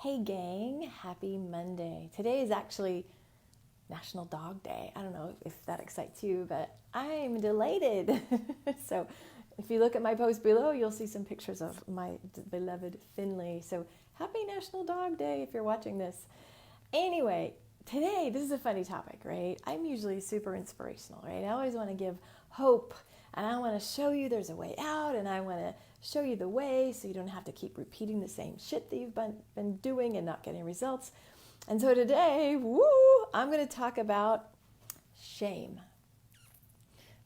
Hey gang, happy Monday. Today is actually National Dog Day. I don't know if that excites you, but I'm delighted. So if you look at my post below, you'll see some pictures of my beloved Finley. So happy National Dog Day if you're watching this. Anyway, today, this is a funny topic, right? I'm usually super inspirational, right? I always want to give hope, and I want to show you there's a way out, and I want to show you the way so you don't have to keep repeating the same shit that you've been doing and not getting results. And so today, I'm going to talk about shame.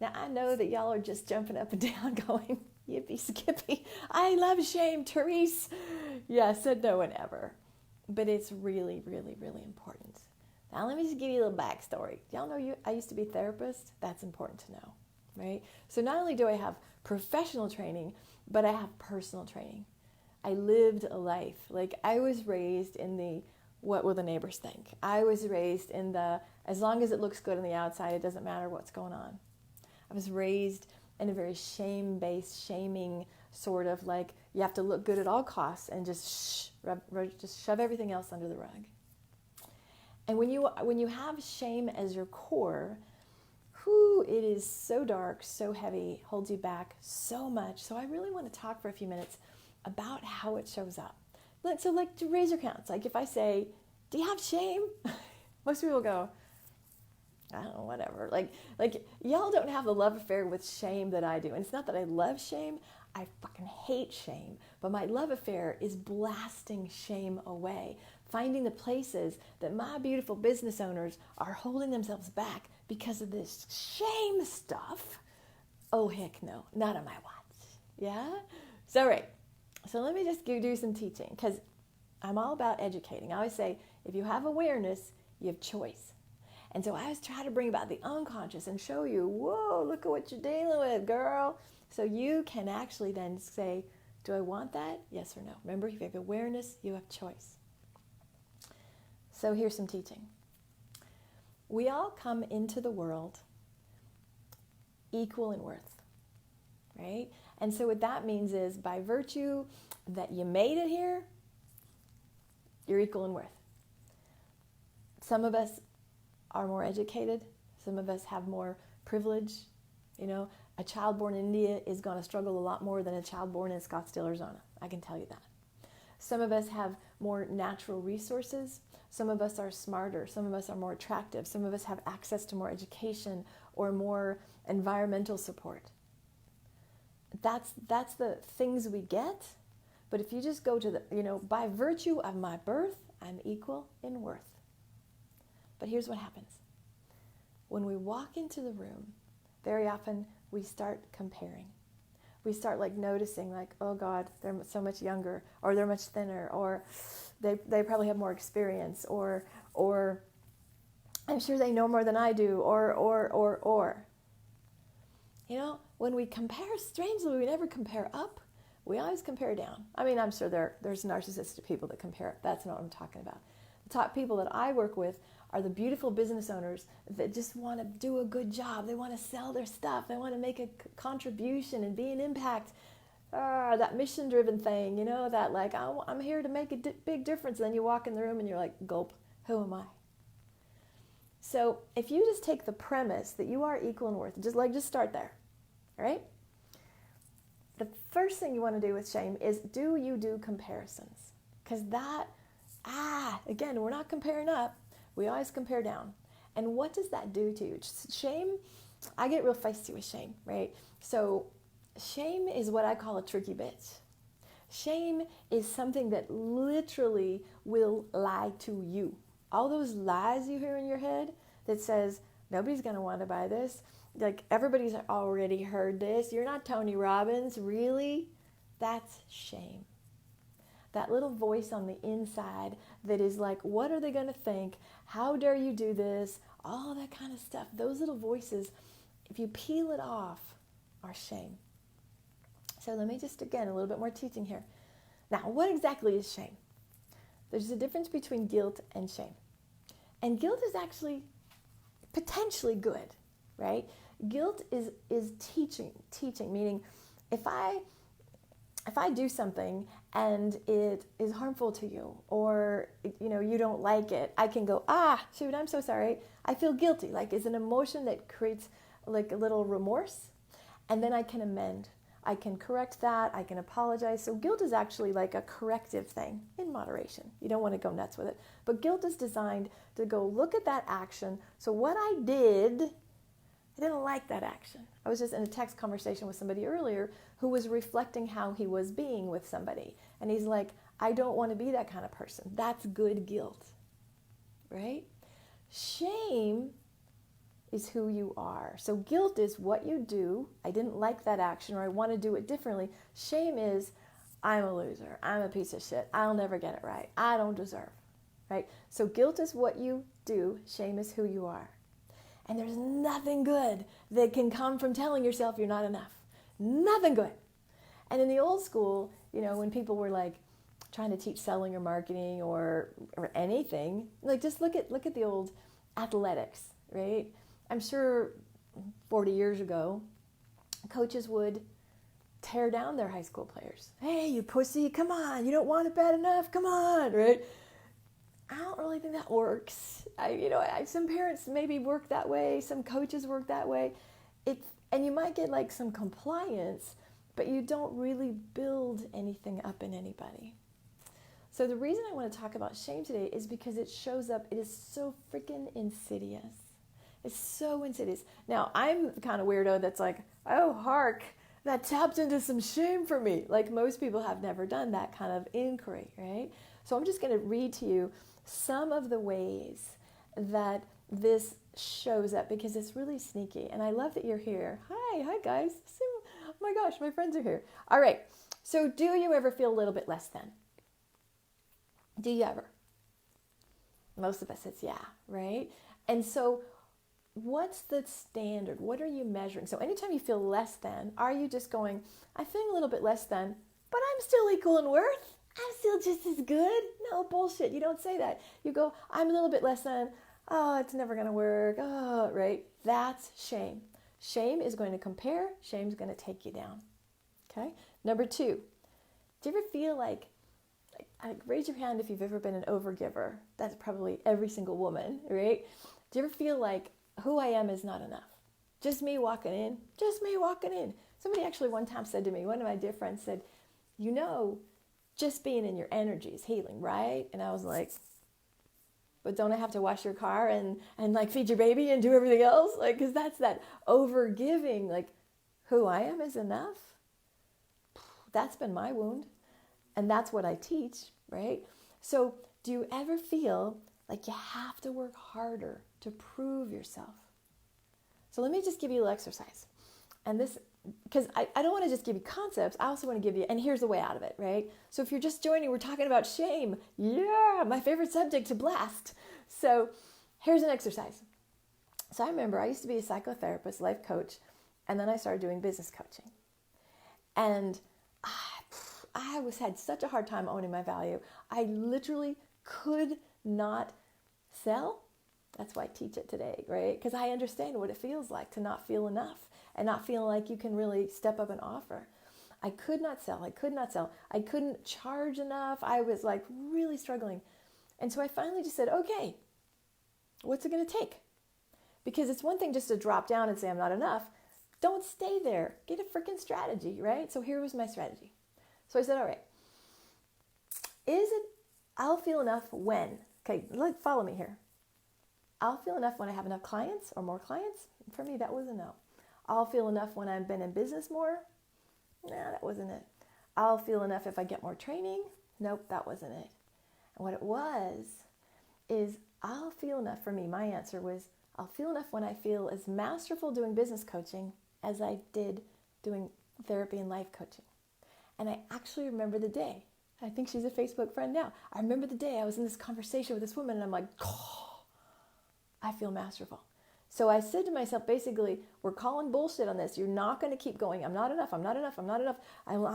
Now, I know that y'all are just jumping up and down going, yippee skippy, I love shame, Therese. Yeah, said no one ever. But it's really, really, really important. Now, let me just give you a little backstory. Y'all know I used to be a therapist? That's important to know, right? So not only do I have professional training, but I have personal training. I lived a life. Like, I was raised in the, what will the neighbors think? I was raised in the, as long as it looks good on the outside, it doesn't matter what's going on. I was raised in a very shame-based, shaming sort of like, you have to look good at all costs and just just shove everything else under the rug. And when you have shame as your core, it is so dark, so heavy, holds you back so much. So I really want to talk for a few minutes about how it shows up. So to raise your hands, like if I say, do you have shame? Most people go, I don't know, whatever. Like y'all don't have the love affair with shame that I do. And it's not that I love shame. I fucking hate shame. But my love affair is blasting shame away. Finding the places that my beautiful business owners are holding themselves back because of this shame stuff. Oh, heck no. Not on my watch. Yeah? So, right. So let me just do some teaching because I'm all about educating. I always say, if you have awareness, you have choice. And so I always try to bring about the unconscious and show you, whoa, look at what you're dealing with, girl. So you can actually then say, do I want that? Yes or no. Remember, if you have awareness, you have choice. So here's some teaching. We all come into the world equal in worth, right? And so what that means is by virtue that you made it here, you're equal in worth. Some of us are more educated. Some of us have more privilege. You know, a child born in India is going to struggle a lot more than a child born in Scottsdale, Arizona. I can tell you that. Some of us have more natural resources. Some of us are smarter. Some of us are more attractive. Some of us have access to more education or more environmental support. That's the things we get. But if you just go to the, by virtue of my birth, I'm equal in worth. But here's what happens. When we walk into the room, very often we start comparing. We start noticing oh God, they're so much younger, or they're much thinner, or they probably have more experience, or I'm sure they know more than I do, or. When we compare, strangely, we never compare up. We always compare down. I mean, I'm sure there's narcissistic people that compare up. That's not what I'm talking about. The top people that I work with are the beautiful business owners that just want to do a good job. They want to sell their stuff. They want to make a contribution and be an impact. That mission-driven thing, that I'm here to make a big difference. And then you walk in the room and you're like, gulp, who am I? So if you just take the premise that you are equal in worth, just start there, all right? The first thing you want to do with shame is, do you do comparisons? Because that, again, we're not comparing up. We always compare down. And what does that do to you? Shame, I get real feisty with shame, right? So shame is what I call a tricky bitch. Shame is something that literally will lie to you. All those lies you hear in your head that says, nobody's going to want to buy this. Everybody's already heard this. You're not Tony Robbins, really? That's shame. That little voice on the inside that is like, what are they going to think? How dare you do this? All that kind of stuff. Those little voices, if you peel it off, are shame. So let me just, again, a little bit more teaching here. Now, what exactly is shame? There's a difference between guilt and shame. And guilt is actually potentially good, right? Guilt is teaching, meaning if I do something and it is harmful to you, or you don't like it, I can go, shoot, I'm so sorry, I feel guilty. Like, it's an emotion that creates like a little remorse, and then I can amend. I can correct that. I can apologize. So guilt is actually like a corrective thing in moderation. You don't want to go nuts with it. But guilt is designed to go look at that action. So what I did, I didn't like that action. I was just in a text conversation with somebody earlier who was reflecting how he was being with somebody. And he's like, I don't want to be that kind of person. That's good guilt, right? Shame is who you are. So guilt is what you do. I didn't like that action, or I want to do it differently. Shame is, I'm a loser. I'm a piece of shit. I'll never get it right. I don't deserve, right? So guilt is what you do. Shame is who you are. And there's nothing good that can come from telling yourself you're not enough. Nothing good. And in the old school, when people were like trying to teach selling or marketing or anything, like just look at the old athletics, right? I'm sure 40 years ago, coaches would tear down their high school players. Hey, you pussy, come on. You don't want it bad enough. Come on, right? I don't really think that works. Some parents maybe work that way. Some coaches work that way. And you might get like some compliance, but you don't really build anything up in anybody. So the reason I want to talk about shame today is because it shows up. It is so freaking insidious. It's so insidious. Now, I'm the kind of weirdo that's like, oh, hark, that tapped into some shame for me. Like, most people have never done that kind of inquiry, right? So I'm just going to read to you some of the ways that this shows up, because it's really sneaky. And I love that you're here. Hi guys. Oh my gosh, my friends are here. All right. So do you ever feel a little bit less than? Do you ever? Most of us, it's yeah, right? And so what's the standard? What are you measuring? So anytime you feel less than, are you just going, I'm feeling a little bit less than, but I'm still equal in worth? I'm still just as good? No, bullshit. You don't say that. You go, I'm a little bit less than, oh, it's never going to work. Oh, right? That's shame. Shame is going to compare. Shame's going to take you down. Okay? Number 2, do you ever feel like raise your hand if you've ever been an overgiver. That's probably every single woman, right? Do you ever feel like who I am is not enough? Just me walking in. Somebody actually one time said to me, one of my dear friends said, just being in your energy is healing, right? And I was like, but don't I have to wash your car and like feed your baby and do everything else? Like, because that's that overgiving, like who I am is enough. That's been my wound. And that's what I teach, right? So do you ever feel like you have to work harder to prove yourself? So let me just give you a little exercise. And this, because I don't want to just give you concepts, I also want to give you, and here's the way out of it, right? So if you're just joining, we're talking about shame. Yeah, my favorite subject to blast. So here's an exercise. So I remember I used to be a psychotherapist, life coach, and then I started doing business coaching. And I had such a hard time owning my value. I literally could not sell. That's why I teach it today, right? Because I understand what it feels like to not feel enough and not feel like you can really step up and offer. I could not sell. I couldn't charge enough. I was like really struggling. And so I finally just said, okay, what's it going to take? Because it's one thing just to drop down and say I'm not enough. Don't stay there. Get a freaking strategy, right? So here was my strategy. So I said, all right, I'll feel enough when, okay, follow me here. I'll feel enough when I have enough clients or more clients. For me, that was a no. I'll feel enough when I've been in business more. Nah, that wasn't it. I'll feel enough if I get more training. Nope, that wasn't it. And what it was is I'll feel enough. For me, my answer was I'll feel enough when I feel as masterful doing business coaching as I did doing therapy and life coaching. And I actually remember the day. I think she's a Facebook friend now. I remember the day I was in this conversation with this woman and I'm like, oh, I feel masterful. So I said to myself, basically, we're calling bullshit on this. You're not going to keep going. I'm not enough. I'll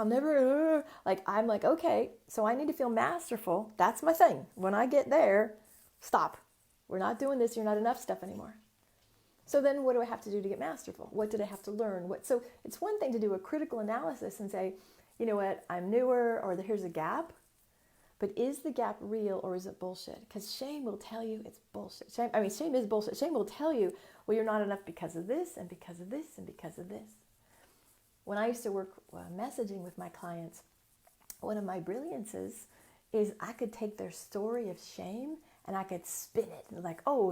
never, I'm like, okay, so I need to feel masterful. That's my thing. When I get there, stop. We're not doing this. You're not enough stuff anymore. So then what do I have to do to get masterful? What did I have to learn? So it's one thing to do a critical analysis and say, you know what, I'm newer, or here's a gap. But is the gap real or is it bullshit? Because shame will tell you it's bullshit. Shame is bullshit. Shame will tell you, well, you're not enough because of this and because of this and because of this. When I used to work messaging with my clients, one of my brilliances is I could take their story of shame and I could spin it. And like, oh,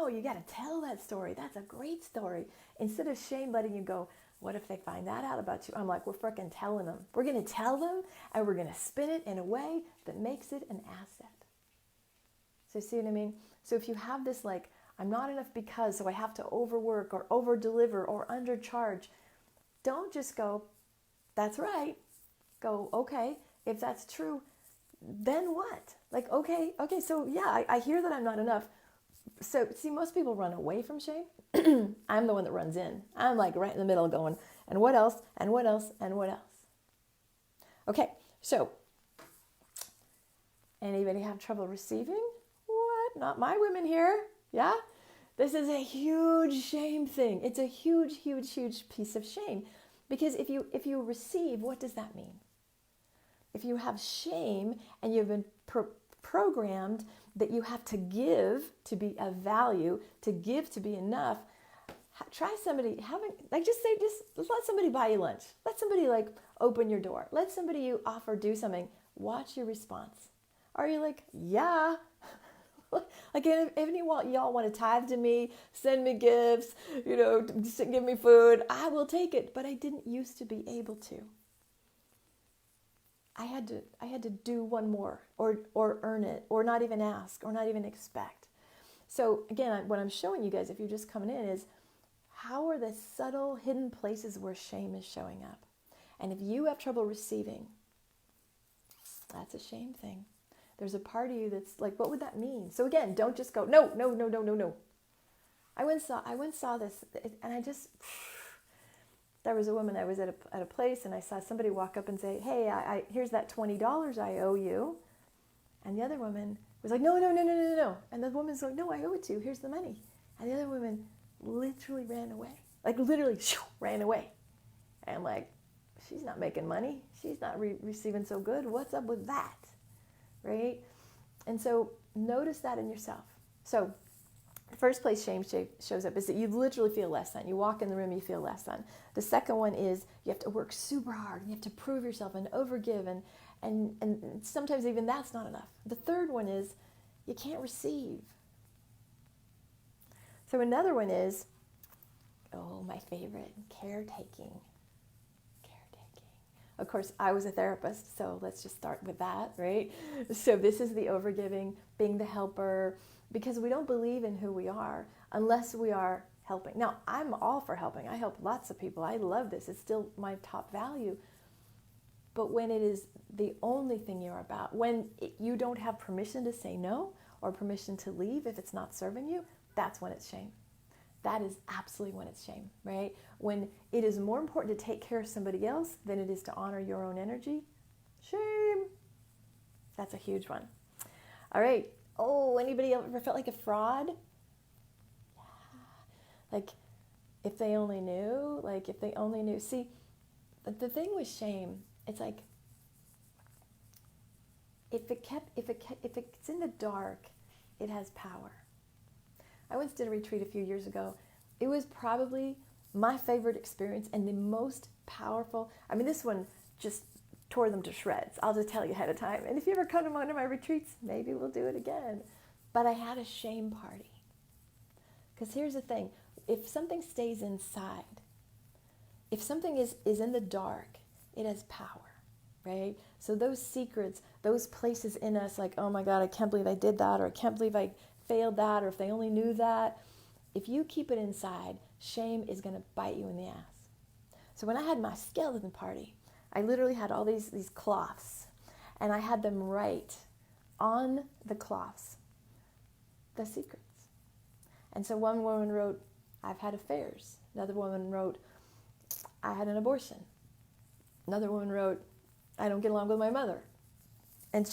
you got to tell that story. That's a great story. Instead of shame letting you go, what if they find that out about you? I'm like, we're freaking telling them. We're going to tell them, and we're going to spin it in a way that makes it an asset. So see what I mean? So if you have this like, I'm not enough because, so I have to overwork or over-deliver or undercharge, don't just go, that's right. Go, okay, if that's true, then what? Like, okay, so yeah, I hear that I'm not enough. So see, most people run away from shame. I'm the one that runs in. I'm like right in the middle going, and what else, and what else, and what else? Okay, so anybody have trouble receiving? What? Not my women here. Yeah? This is a huge shame thing. It's a huge, huge, huge piece of shame. Because if you receive, what does that mean? If you have shame and you've been programmed that you have to give to be of value, to give to be enough, try somebody, just let somebody buy you lunch. Let somebody like open your door. Let somebody you offer do something. Watch your response. Are you like, yeah? Like if any of y'all want to tithe to me, send me gifts, give me food, I will take it. But I didn't used to be able to. I had to do one more or earn it or not even ask or not even expect. So again, what I'm showing you guys, if you're just coming in, is how are the subtle hidden places where shame is showing up? And if you have trouble receiving, that's a shame thing. There's a part of you that's like, what would that mean? So again, don't just go, no. I once saw this, and there was a woman, I was at a place, and I saw somebody walk up and say, hey, here's that $20 I owe you. And the other woman was like, no. And the woman's like, no, I owe it to you. Here's the money. And the other woman literally ran away. Like literally ran away. And I'm like, she's not making money. She's not receiving so good. What's up with that? Right? And so notice that in yourself. So the first place shame shows up is that you literally feel less than. You walk in the room, you feel less than. The second one is you have to work super hard and you have to prove yourself and overgive, and sometimes even that's not enough. The third one is you can't receive. So another one is, my favorite, caretaking. Of course, I was a therapist, so let's just start with that, right? So this is the overgiving, being the helper, because we don't believe in who we are unless we are helping. Now, I'm all for helping. I help lots of people. I love this. It's still my top value. But when it is the only thing you're about, when you don't have permission to say no or permission to leave if it's not serving you, that's when it's shame. That is absolutely when it's shame, right? When it is more important to take care of somebody else than it is to honor your own energy, shame. That's a huge one. All right. Anybody ever felt like a fraud? Yeah. Like, if they only knew. See, the thing with shame, it's like, if it's in the dark, it has power. I once did a retreat a few years ago. It was probably my favorite experience and the most powerful. This one just tore them to shreds. I'll just tell you ahead of time. And if you ever come to one of my retreats, maybe we'll do it again. But I had a shame party. Because here's the thing. If something stays inside, if something is in the dark, it has power, right? So those secrets, those places in us like, oh my God, I can't believe I did that, or I can't believe I failed that, or if they only knew that, if you keep it inside, shame is going to bite you in the ass. So when I had my skeleton party, I literally had all these cloths, and I had them write on the cloths the secrets. And so one woman wrote, I've had affairs. Another woman wrote, I had an abortion. Another woman wrote, I don't get along with my mother. And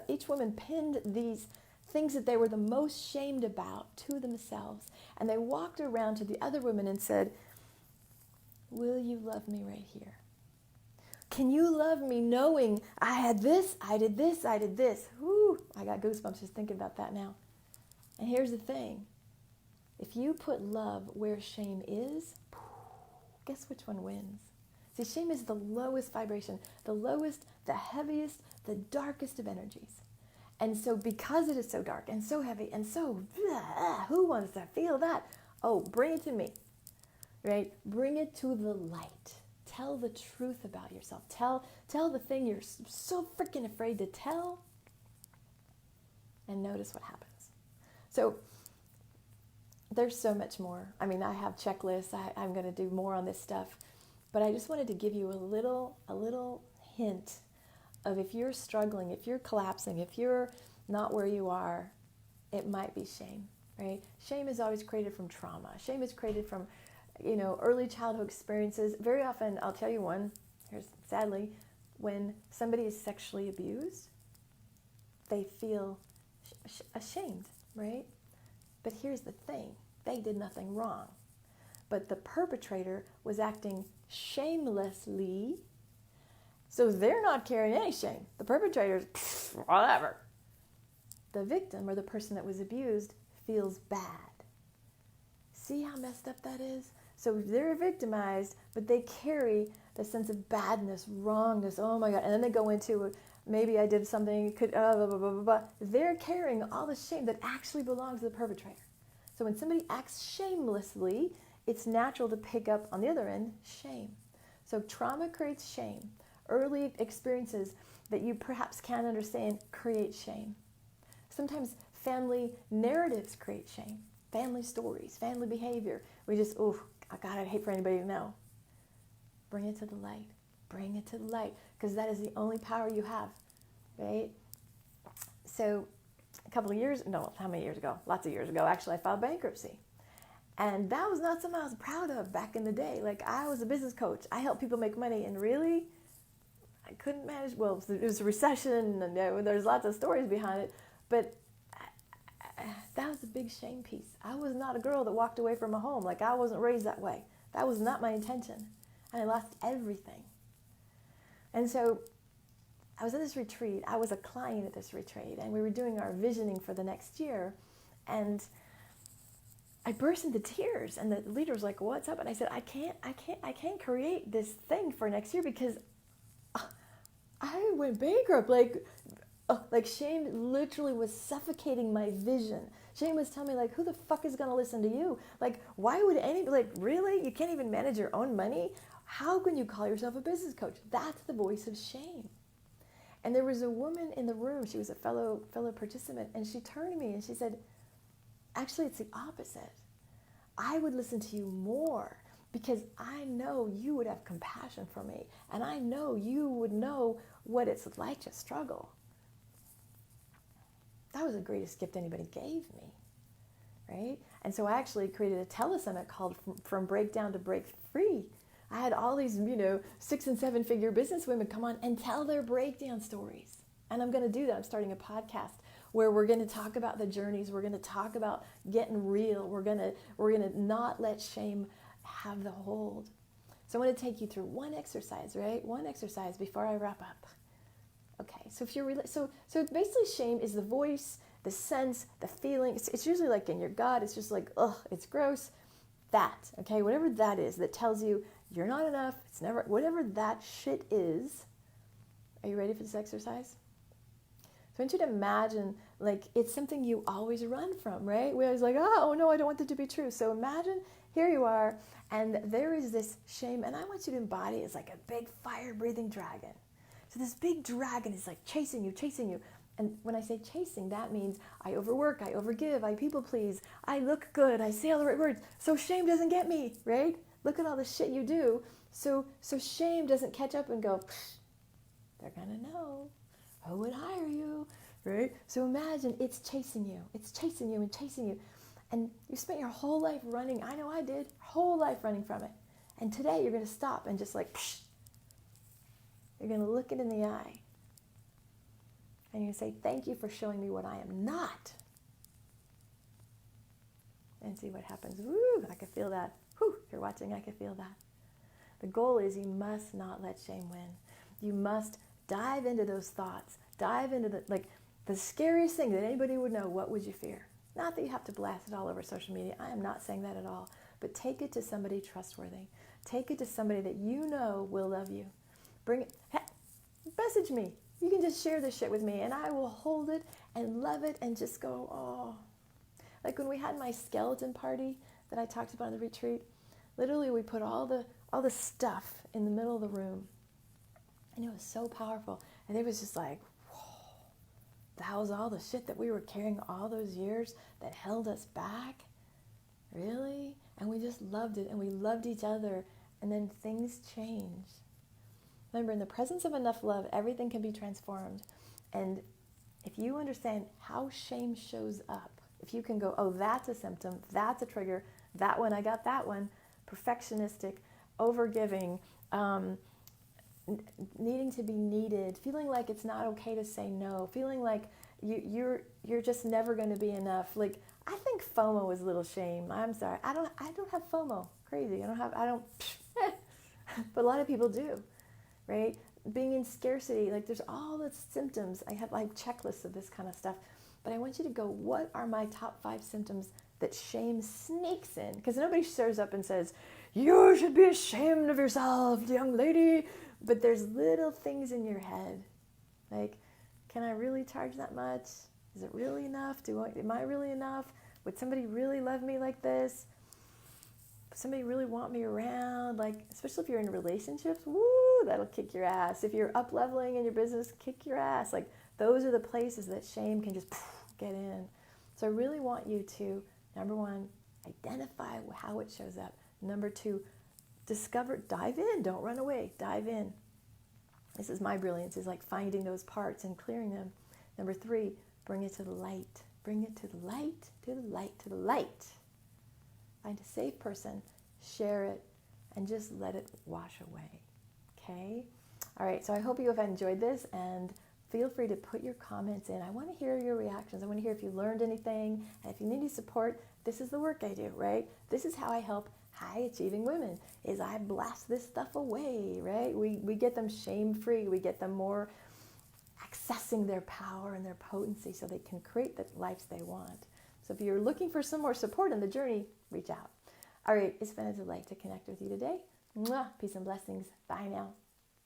each woman pinned these things that they were the most shamed about to themselves. And they walked around to the other women and said, will you love me right here? can you love me knowing I had this, I did this, I did this? Whoo, I got goosebumps just thinking about that now. And here's the thing. If you put love where shame is, guess which one wins? See, shame is the lowest vibration, the lowest, the heaviest, the darkest of energies. And so because it is so dark and so heavy and so, who wants to feel that? Oh, bring it to me, right? Bring it to the light. Tell the truth about yourself. Tell the thing you're so freaking afraid to tell, and notice what happens. So there's so much more. I mean, I have checklists. I'm going to do more on this stuff, but I just wanted to give you a little hint of if you're struggling, if you're collapsing, if you're not where you are, it might be shame, right? Shame is always created from trauma. Shame is created from, early childhood experiences. Very often, I'll tell you one, sadly, when somebody is sexually abused, they feel ashamed, right? But here's the thing, they did nothing wrong. But the perpetrator was acting shamelessly, so they're not carrying any shame. The perpetrator's, whatever. The victim, or the person that was abused, feels bad. See how messed up that is? So they're victimized, but they carry the sense of badness, wrongness, oh my God. And then they go into, maybe I did something, blah, blah, blah, blah, blah. They're carrying all the shame that actually belongs to the perpetrator. So when somebody acts shamelessly, it's natural to pick up, on the other end, shame. So trauma creates shame. Early experiences that you perhaps can't understand create shame. Sometimes family narratives create shame. Family stories, family behavior. We just, God, I'd hate for anybody to know. Bring it to the light. Bring it to the light, because that is the only power you have, right? So how many years ago? Lots of years ago, actually, I filed bankruptcy. And that was not something I was proud of back in the day. Like, I was a business coach. I helped people make money, and really, I couldn't manage. Well, it was a recession, and there's lots of stories behind it, but that was a big shame piece. I was not a girl that walked away from a home. Like, I wasn't raised that way. That was not my intention. And I lost everything. And so I was at this retreat. I was a client at this retreat, and we were doing our visioning for the next year. And I burst into tears, and the leader was like, "What's up?" And I said, I can't create this thing for next year because I went bankrupt. Like shame literally was suffocating my vision. Shame was telling me, like, who the fuck is going to listen to you? Like, why would anybody, like, really? You can't even manage your own money? How can you call yourself a business coach? That's the voice of shame. And there was a woman in the room. She was a fellow participant, and she turned to me and she said, actually, it's the opposite. I would listen to you more because I know you would have compassion for me, and I know you would know what it's like to struggle. That was the greatest gift anybody gave me, right? And so I actually created a telesummit called From Breakdown to Break Free. I had all these, 6 and 7 figure business women come on and tell their breakdown stories. And I'm going to do that. I'm starting a podcast where we're going to talk about the journeys. We're going to talk about getting real. We're going to not let shame have the hold. So I want to take you through one exercise, right? One exercise before I wrap up. Okay, so if you're so basically, shame is the voice, the sense, the feeling. It's usually like in your gut. It's just like, it's gross. That, okay, whatever that is that tells you you're not enough. It's never, whatever that shit is. Are you ready for this exercise? So I want you to imagine, like, it's something you always run from, right? We always like, oh no, I don't want that to be true. So imagine here you are, and there is this shame, and I want you to embody it as like a big fire-breathing dragon. So this big dragon is like chasing you. And when I say chasing, that means I overwork, I overgive, I people please, I look good, I say all the right words, so shame doesn't get me, right? Look at all the shit you do. So shame doesn't catch up and go, they're gonna know. Who would hire you, right? So imagine it's chasing you and chasing you. And you spent your whole life running. I know I did. Whole life running from it. And today you're going to stop and just like, you're going to look it in the eye. And you're going to say, thank you for showing me what I am not. And see what happens. Woo, I can feel that. Whew, if you're watching, I can feel that. The goal is you must not let shame win. You must dive into those thoughts. Dive into the scariest thing that anybody would know. What would you fear? Not that you have to blast it all over social media. I am not saying that at all. But take it to somebody trustworthy. Take it to somebody that you know will love you. Bring it. Message me. You can just share this shit with me, and I will hold it and love it and just go, oh. Like when we had my skeleton party that I talked about in the retreat, literally we put all the stuff in the middle of the room. And it was so powerful. And it was just like, whoa, that was all the shit that we were carrying all those years that held us back? Really? And we just loved it, and we loved each other, and then things changed. Remember, in the presence of enough love, everything can be transformed. And if you understand how shame shows up, if you can go, oh, that's a symptom, that's a trigger, that one, I got that one, perfectionistic, overgiving, needing to be needed, feeling like it's not okay to say no, feeling like you're just never going to be enough. Like, I think FOMO is a little shame. I'm sorry. I don't have FOMO. Crazy. But a lot of people do, right? Being in scarcity, like there's all the symptoms. I have like checklists of this kind of stuff. But I want you to go, what are my top 5 symptoms that shame sneaks in? Because nobody shows up and says, you should be ashamed of yourself, young lady. But there's little things in your head. Like, can I really charge that much? Is it really enough? Am I really enough? Would somebody really love me like this? Would somebody really want me around? Like, especially if you're in relationships, woo, that'll kick your ass. If you're up leveling in your business, kick your ass. Like, those are the places that shame can just get in. So I really want you to, number 1, identify how it shows up. Number 2, discover, dive in, don't run away, dive in. This is my brilliance, is like finding those parts and clearing them. Number 3, bring it to the light. Bring it to the light, to the light, to the light. Find a safe person, share it, and just let it wash away. Okay? All right, so I hope you have enjoyed this, and feel free to put your comments in. I want to hear your reactions. I want to hear if you learned anything, and if you need any support, this is the work I do, right? This is how I help high-achieving women, is I blast this stuff away, right? We get them shame-free. We get them more accessing their power and their potency so they can create the lives they want. So if you're looking for some more support in the journey, reach out. All right, it's been a delight to connect with you today. Mwah, peace and blessings. Bye now.